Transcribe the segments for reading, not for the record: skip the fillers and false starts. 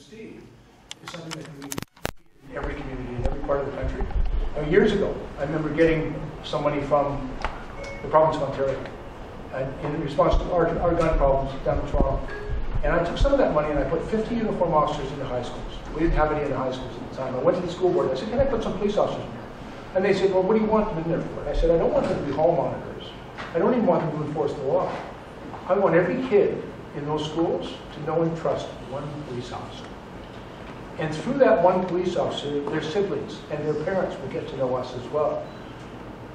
Steve is something that can be in every community, in every part of the country. Now, years ago, I remember getting somebody from the province of Ontario in response to our gun problems down in Toronto. And I took some of that money and I put 50 uniform officers into high schools. We didn't have any in the high schools at the time. I went to the school board and I said, can I put some police officers in here? And they said, well, what do you want them in there for? And I said, I don't want them to be hall monitors. I don't even want them to enforce the law. I want every kid in those schools to know and trust one police officer. And through that one police officer, their siblings and their parents will get to know us as well.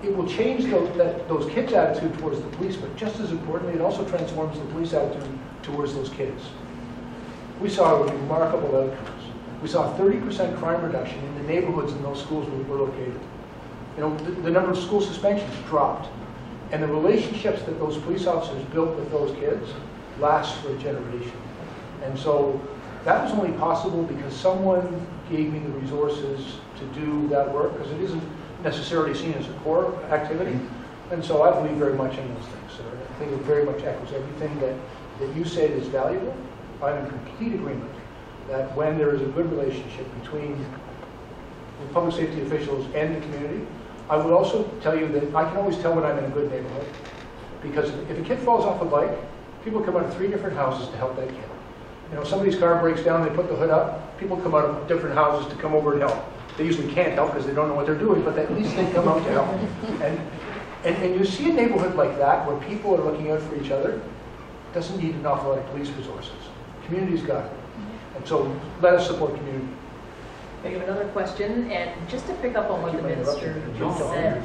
It will change those kids' attitude towards the police, but just as importantly, it also transforms the police attitude towards those kids. We saw remarkable outcomes. We saw a 30% crime reduction in the neighborhoods in those schools where we were located. You know, the number of school suspensions dropped. And the relationships that those police officers built with those kids last for a generation. And so that was only possible because someone gave me the resources to do that work, because it isn't necessarily seen as a core activity. And so I believe very much in those things. So I think it very much echoes everything that you say is valuable. I'm in complete agreement that when there is a good relationship between the public safety officials and the community, I would also tell you that I can always tell when I'm in a good neighborhood. Because if a kid falls off a bike, people come out of 3 different houses to help that kid. You know, somebody's car breaks down, they put the hood up, people come out of different houses to come over and help. They usually can't help because they don't know what they're doing, but at least they come out to help. And you see a neighborhood like that where people are looking out for each other, it doesn't need an awful lot of police resources. Community's got it. And so let us support community. I have another question, and just to pick up on what the minister just said,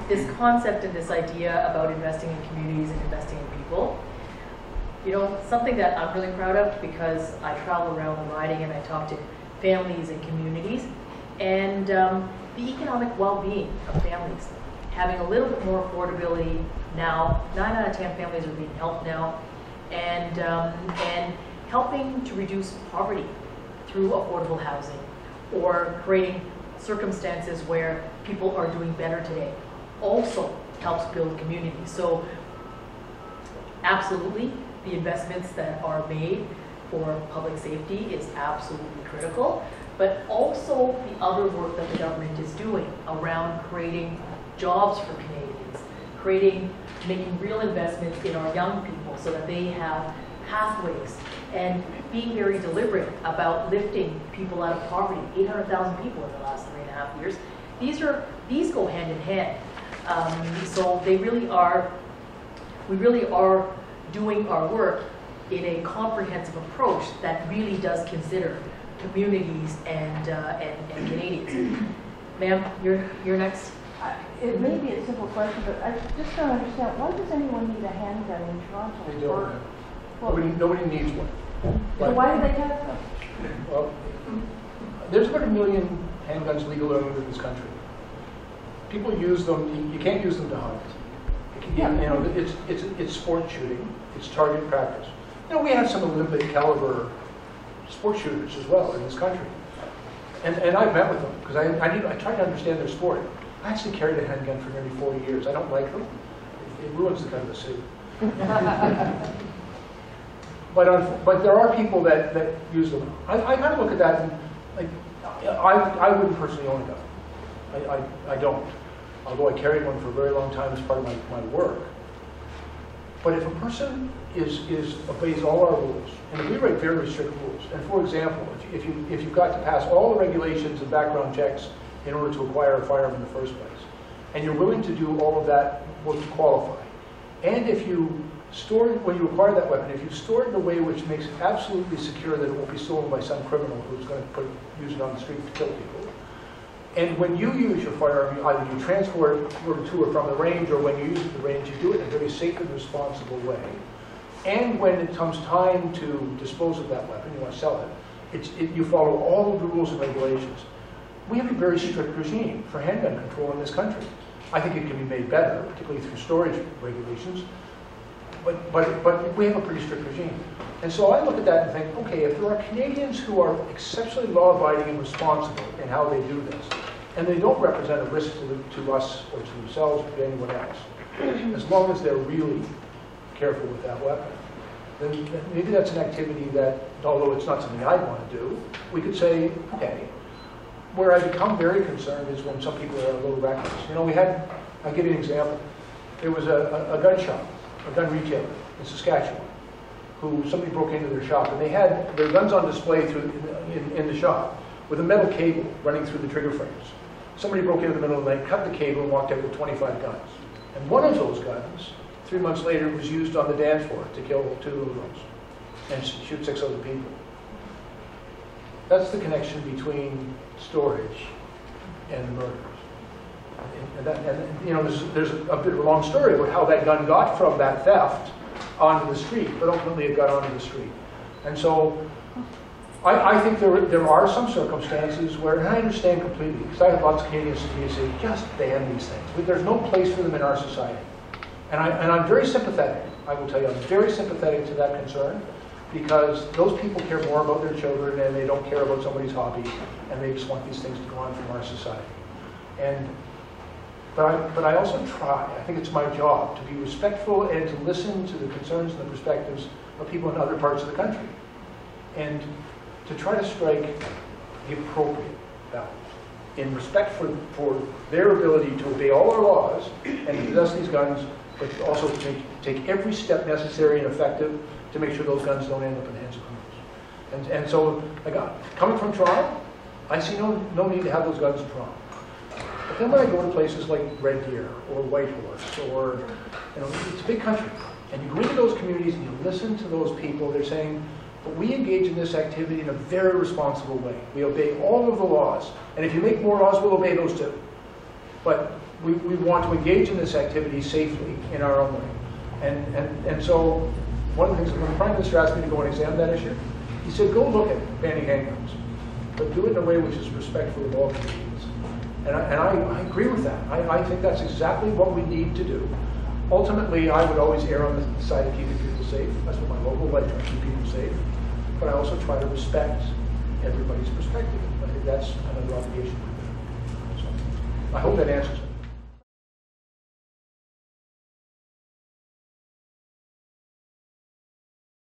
this concept and this idea about investing in communities and investing in people, you know, something that I'm really proud of because I travel around the riding and I talk to families and communities, and the economic well-being of families. Having a little bit more affordability now, 9 out of 10 families are being helped now, and helping to reduce poverty through affordable housing, or creating circumstances where people are doing better today, also helps build community. So absolutely, the investments that are made for public safety is absolutely critical, but also the other work that the government is doing around creating jobs for Canadians, making real investments in our young people so that they have pathways, and being very deliberate about lifting people out of poverty. 800,000 people in the last 3.5 years. These go hand in hand. So they really are, we really are doing our work in a comprehensive approach that really does consider communities and Canadians. Ma'am, you're next. It may be a simple question, but I just don't understand, why does anyone need a handgun in Toronto? They don't. Nobody needs one. So why do they have them? Well, there's about 1 million handguns legal in this country. People use them. You can't use them to hunt. You know, it's sport shooting. It's target practice. You know, we have some Olympic caliber sport shooters as well in this country, and I've met with them because I tried to understand their sport. I actually carried a handgun for nearly 40 years. I don't like them. It ruins the kind of a suit. But there are people that use them. I kind of look at that and like, I wouldn't personally own a gun. I don't. Although I carried one for a very long time as part of my work. But if a person obeys all our rules, and we write very strict rules, and for example, if you've got to pass all the regulations and background checks in order to acquire a firearm in the first place, and you're willing to do all of that work to qualify, and if you store it, when you acquire that weapon, if you store it in a way which makes it absolutely secure that it won't be stolen by some criminal who's going to use it on the street to kill people, and when you use your firearm, either you transport it to or from the range, or when you use it at the range, you do it in a very safe and responsible way. And when it comes time to dispose of that weapon, you want to sell it, you follow all of the rules and regulations. We have a very strict regime for handgun control in this country. I think it can be made better, particularly through storage regulations. But we have a pretty strict regime. And so I look at that and think, okay, if there are Canadians who are exceptionally law-abiding and responsible in how they do this, and they don't represent a risk to us or to themselves or to anyone else, as long as they're really careful with that weapon, then maybe that's an activity that although it's not something I want to do, we could say, okay, where I become very concerned is when some people are a little reckless. You know, I'll give you an example. There was a gun shop, a gun retailer in Saskatchewan, who somebody broke into their shop, and they had their guns on display in the shop with a metal cable running through the trigger frames. Somebody broke into the middle of the night, cut the cable, and walked out with 25 guns. And one of those guns, 3 months later, was used on the dance floor to kill 2 of those and shoot 6 other people. That's the connection between storage and the murders. And you know, there's a bit of a long story about how that gun got from that theft onto the street, but ultimately it got onto the street. And so I think there are some circumstances where, and I understand completely, because I have lots of Canadians who say, just ban these things. There's no place for them in our society. And I'm very sympathetic, I will tell you, I'm very sympathetic to that concern, because those people care more about their children and they don't care about somebody's hobby, and they just want these things to go on from our society. But I also try, I think it's my job, to be respectful and to listen to the concerns and the perspectives of people in other parts of the country, and to try to strike the appropriate balance in respect for their ability to obey all our laws and to possess these guns, but also to take every step necessary and effective to make sure those guns don't end up in the hands of criminals. And so, coming from Toronto, I see no need to have those guns in Toronto. But then when I go to places like Red Deer or Whitehorse, or, you know, it's a big country, and you go into those communities and you listen to those people, they're saying, but we engage in this activity in a very responsible way. We obey all of the laws, and if you make more laws, we'll obey those too. But we want to engage in this activity safely in our own way. And so one of the things, when the Prime Minister asked me to go and examine that issue, he said, go look at banning handguns, but do it in a way which is respectful of all communities. And I agree with that. I think that's exactly what we need to do. Ultimately, I would always err on the side of keeping people safe. That's what my local life tries to keep people safe. But I also try to respect everybody's perspective. I think that's another obligation. So I hope that answers it.